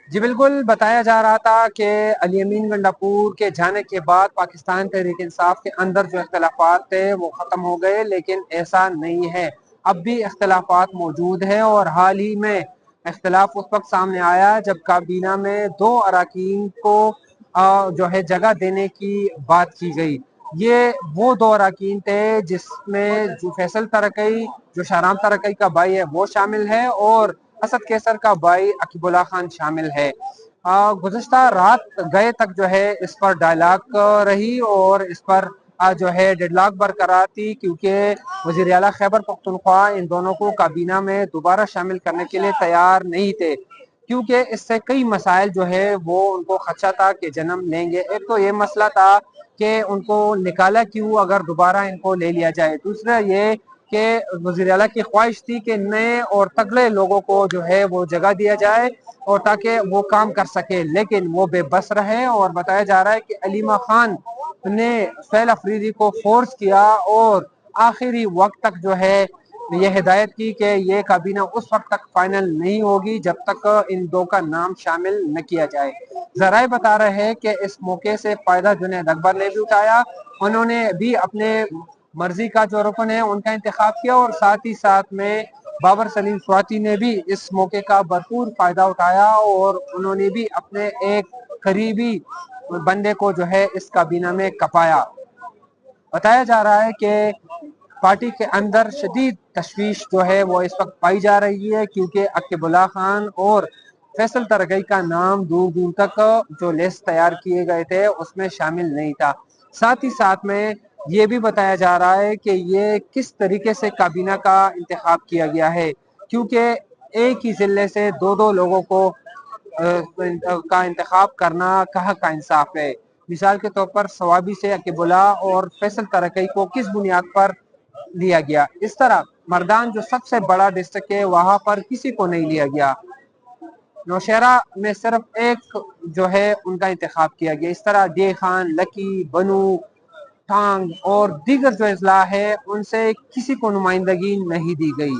جی بالکل، بتایا جا رہا تھا کہ علی امین گنڈاپور کے جانے کے بعد پاکستان تحریک انصاف کے اندر جو اختلافات تھے وہ ختم ہو گئے، لیکن ایسا نہیں ہے، اب بھی اختلافات موجود ہیں اور حال ہی میں اختلاف اس وقت سامنے آیا جب کابینہ میں دو اراکین کو جو ہے جگہ دینے کی بات کی گئی۔ یہ وہ دو اراکین تھے جس میں جو فیصل ترکی، جو شاہرام ترکی کا بھائی ہے وہ شامل ہے، اور اسد کیسر کا بھائی عقیب اللہ خان شامل ہے۔ گزشتہ رات گئے تک جو ہے اس پر ڈائلاگ رہی اور اس پر جو ہے ڈیڈ لاک برقرار تھی، کیونکہ وزیر اعلیٰ خیبر پختونخوا ان دونوں کو کابینہ میں دوبارہ شامل کرنے کے لیے تیار نہیں تھے، کیونکہ اس سے کئی مسائل جو ہے وہ ان کو خدشہ تھا کہ جنم لیں گے۔ ایک تو یہ مسئلہ تھا کہ ان کو نکالا کیوں اگر دوبارہ ان کو لے لیا جائے، دوسرا یہ کہ وزیر اعلیٰ کی خواہش تھی کہ نئے اور تگڑے لوگوں کو جو ہے وہ جگہ دیا جائے اور تاکہ وہ کام کر سکے، لیکن وہ بے بس رہے، اور بتایا جا رہا ہے کہ علیمہ خان نے فیل افریدی کو فورس کیا اور آخری وقت تک جو ہے یہ ہدایت کی کہ یہ کابینہ اس وقت تک فائنل نہیں ہوگی جب تک ان دو کا نام شامل نہ کیا جائے۔ ذرائع بتا رہے ہیں کہ اس موقع سے فائدہ جنید اکبر نے بھی اٹھایا، انہوں نے بھی اپنے مرضی کا جو رکن ہے ان کا انتخاب کیا، اور ساتھ ہی ساتھ میں بابر سلیم سواتی نے بھی اس موقع کا بھرپور فائدہ اٹھایا اور انہوں نے بھی اپنے ایک قریبی بندے کو جو ہے اس کابینہ میں کپایا۔ بتایا جا رہا ہے کہ پارٹی کے اندر شدید تشویش جو ہے وہ اس وقت پائی جا رہی ہے، کیونکہ عقیب اللہ خان اور فیصل ترکی کا نام دور دور تک جو لسٹ تیار کیے گئے تھے اس میں شامل نہیں تھا۔ ساتھ ہی ساتھ میں یہ بھی بتایا جا رہا ہے کہ یہ کس طریقے سے کابینہ کا انتخاب کیا گیا ہے، کیونکہ ایک ہی ضلع سے دو دو لوگوں کو کا انتخاب کرنا کہاں کا انصاف ہے۔ مثال کے طور پر سوابی سے عقیب اللہ اور فیصل ترکی کو کس بنیاد پر لیا گیا، اس طرح مردان جو سب سے بڑا ڈسٹرکٹ ہے وہاں پر کسی کو نہیں لیا گیا، نوشہرہ میں صرف ایک جو ہے ان کا انتخاب کیا گیا، اس طرح ڈے خان، لکی، بنو، ٹانگ اور دیگر جو اضلاع ہے ان سے کسی کو نمائندگی نہیں دی گئی۔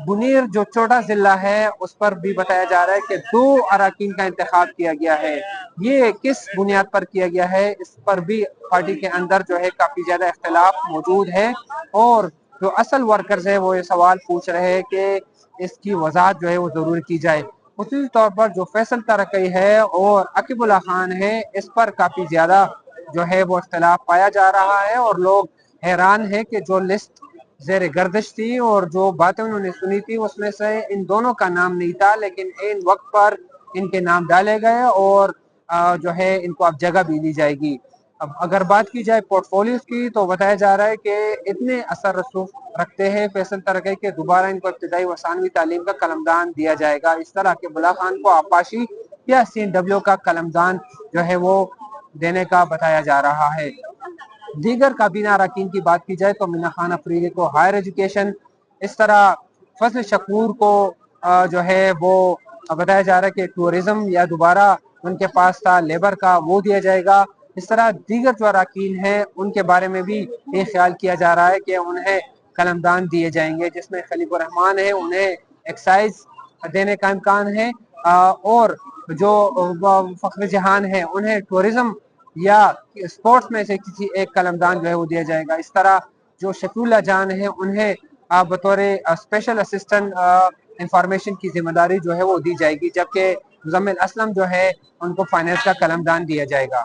بنیر جو چھوٹا ضلع ہے اس پر بھی بتایا جا رہا ہے کہ دو اراکین کا انتخاب کیا گیا ہے، یہ کس بنیاد پر کیا گیا ہے اس پر بھی پارٹی کے اندر جو ہے کافی زیادہ اختلاف موجود ہے، اور جو اصل ورکرز ہیں وہ یہ سوال پوچھ رہے ہیں کہ اس کی وضاحت جو ہے وہ ضرور کی جائے۔ خصوصی طور پر جو فیصل ترکی ہے اور عقیب اللہ خان ہے اس پر کافی زیادہ جو ہے وہ اختلاف پایا جا رہا ہے، اور لوگ حیران ہیں کہ جو لسٹ زیر گردش تھی اور جو باتیں انہوں نے سنی تھی اس میں سے ان دونوں کا نام نہیں تھا، لیکن ان وقت پر ان کے نام ڈالے گئے اور جو ہے ان کو اب جگہ بھی دی جائے گی۔ اب اگر بات کی جائے پورٹ فولیوز کی تو بتایا جا رہا ہے کہ اتنے اثر رسوخ رکھتے ہیں فیصل ترکی کہ دوبارہ ان کو ابتدائی و ثانوی تعلیم کا قلمدان دیا جائے گا، اس طرح عقیب اللہ خان کو آبپاشی یا CNW کا قلمدان جو ہے وہ دینے کا بتایا جا رہا ہے۔ دیگر کابینہ اراکین کی بات کی جائے تو منہ خان افریدی کو ہائر ایجوکیشن، اس طرح فضل شکور کو جو ہے وہ بتایا جا رہا ہے کہ ٹورزم یا دوبارہ ان کے پاس تھا لیبر کا وہ دیا جائے گا، اس طرح دیگر جو اراکین ہیں ان کے بارے میں بھی یہ خیال کیا جا رہا ہے کہ انہیں قلمدان دیے جائیں گے، جس میں خلیق الرحمان ہے انہیں ایکسائز دینے کا امکان ہے، اور جو فخر جہان ہے انہیں ٹورزم یا اسپورٹس میں سے کسی ایک قلمدان جو ہے وہ دیا جائے گا، اس طرح جو شفیع اللہ جان ہے انہیں بطور اسپیشل اسسٹنٹ انفارمیشن کی ذمہ داری جو ہے وہ دی جائے گی، جبکہ مزمل اسلم جو ہے ان کو فائنانس کا قلمدان دیا جائے گا۔